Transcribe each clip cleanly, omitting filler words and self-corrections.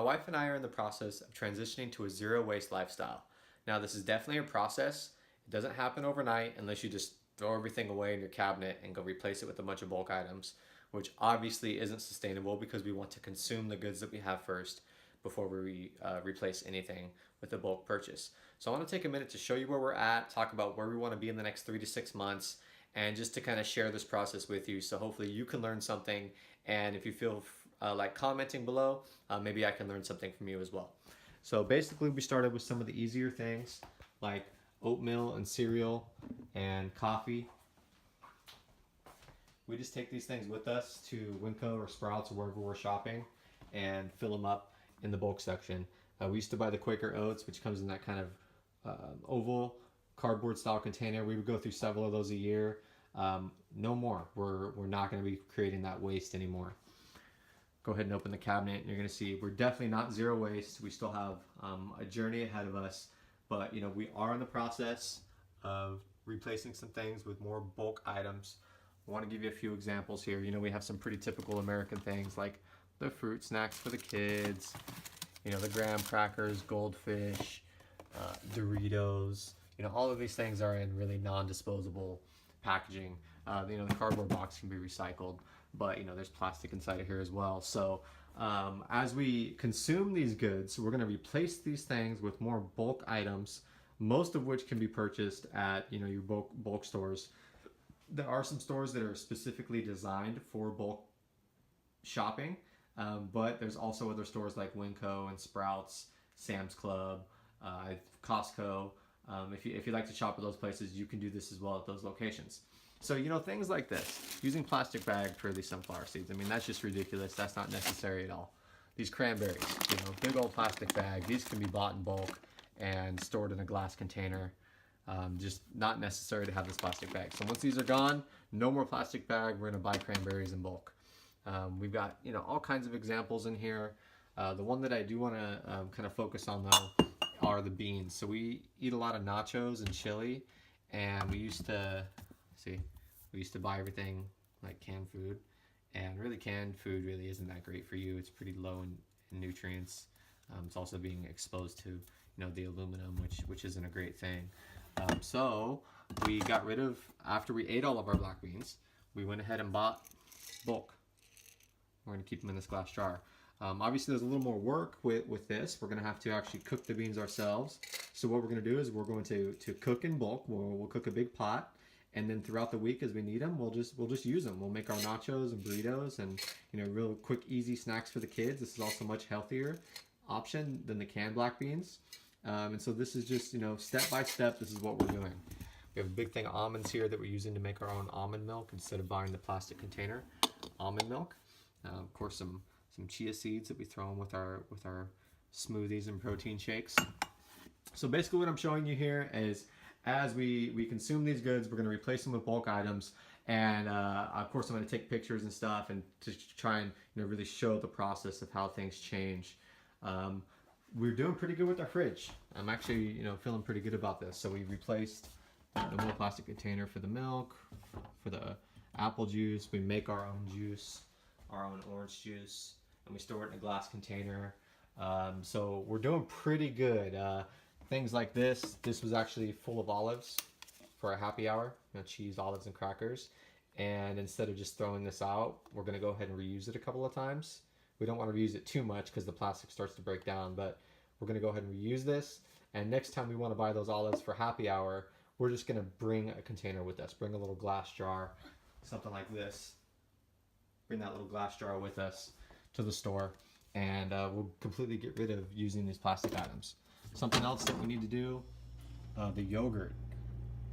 wife and I are in the process of transitioning to a zero waste lifestyle. Now, this is definitely a process. It doesn't happen overnight unless you just throw everything away in your cabinet and go replace it with a bunch of bulk items, which obviously isn't sustainable because we want to consume the goods that we have first before we replace anything with a bulk purchase. So I want to take a minute to show you where we're at, talk about where we want to be in the next 3 to 6 months, and just to kind of share this process with you. So hopefully you can learn something, and if you feel like commenting below, maybe I can learn something from you as well. So basically we started with some of the easier things like oatmeal and cereal and coffee. We just take these things with us to Winco or Sprouts or wherever we're shopping and fill them up in the bulk section. We used to buy the Quaker Oats, which comes in that kind of oval cardboard style container. We would go through several of those a year. No more. We're not going to be creating that waste anymore. Go ahead and open the cabinet and you're going to see we're definitely not zero waste. We still have a journey ahead of us, but we are in the process of replacing some things with more bulk items. I want to give you a few examples here. We have some pretty typical American things like the fruit snacks for the kids, the graham crackers, Goldfish, Doritos. All of these things are in really non-disposable packaging. The cardboard box can be recycled, but there's plastic inside of here as well. So as we consume these goods, we're going to replace these things with more bulk items, most of which can be purchased at your bulk stores. There are some stores that are specifically designed for bulk shopping, but there's also other stores like Winco and Sprouts, Sam's Club, Costco. If you like to shop at those places, you can do this as well at those locations. So things like this, using plastic bags for these sunflower seeds. I mean, that's just ridiculous. That's not necessary at all. These cranberries, big old plastic bag. These can be bought in bulk and stored in a glass container. Just not necessary to have this plastic bag. So once these are gone, no more plastic bag. We're gonna buy cranberries in bulk. We've got all kinds of examples in here. The one that I do want to kind of focus on though are the beans. So we eat a lot of nachos and chili, and we used to buy everything like canned food, and really canned food really isn't that great for you. It's pretty low in nutrients. It's also being exposed to the aluminum, which isn't a great thing. So we got rid of, after we ate all of our black beans, we went ahead and bought bulk. We're going to keep them in this glass jar. Obviously there's a little more work with this. We're going to have to actually cook the beans ourselves. So what we're going to do is we're going to cook in bulk. We'll cook a big pot, and then throughout the week as we need them, we'll just use them. We'll make our nachos and burritos and real quick easy snacks for the kids. This is also a much healthier option than the canned black beans. And so this is just step by step, this is what we're doing. We have a big thing of almonds here that we're using to make our own almond milk instead of buying the plastic container almond milk. Of course, some chia seeds that we throw in with our smoothies and protein shakes. So basically what I'm showing you here is as we consume these goods, we're going to replace them with bulk items. And of course I'm going to take pictures and stuff and to try and really show the process of how things change. We're doing pretty good with our fridge. I'm actually feeling pretty good about this. So we replaced the little plastic container for the milk, for the apple juice. We make our own juice, our own orange juice, and we store it in a glass container. So we're doing pretty good. Things like this was actually full of olives for a happy hour, cheese, olives, and crackers. And instead of just throwing this out, we're going to go ahead and reuse it a couple of times. We don't want to reuse it too much because the plastic starts to break down, but we're going to go ahead and reuse this. And next time we want to buy those olives for happy hour, we're just going to bring a container with us. Bring a little glass jar, something like this. Bring that little glass jar with us to the store, and we'll completely get rid of using these plastic items. Something else that we need to do, the yogurt.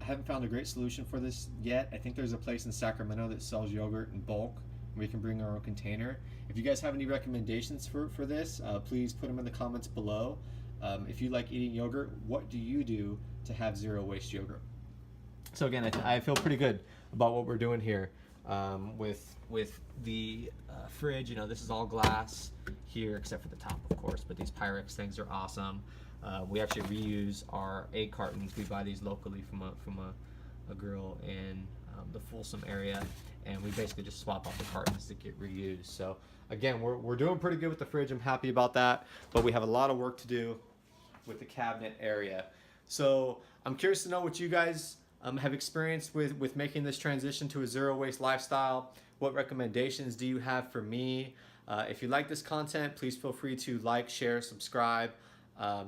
I haven't found a great solution for this yet. I think there's a place in Sacramento that sells yogurt in bulk. We can bring our own container. If you guys have any recommendations for this, please put them in the comments below. If you like eating yogurt, what do you do to have zero waste yogurt? So again, I feel pretty good about what we're doing here with the fridge. This is all glass here except for the top, of course, but these Pyrex things are awesome. We actually reuse our egg cartons. We buy these locally from a girl in the Folsom area, and we basically just swap out the cartons to get reused. So again, we're doing pretty good with the fridge. I'm happy about that, but we have a lot of work to do with the cabinet area. So I'm curious to know what you guys have experienced with making this transition to a zero waste lifestyle. What recommendations do you have for me? If you like this content, please feel free to like, share, subscribe,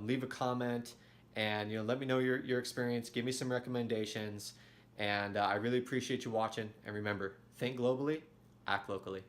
leave a comment, and let me know your experience. Give me some recommendations, and I really appreciate you watching. And remember, think globally, act locally.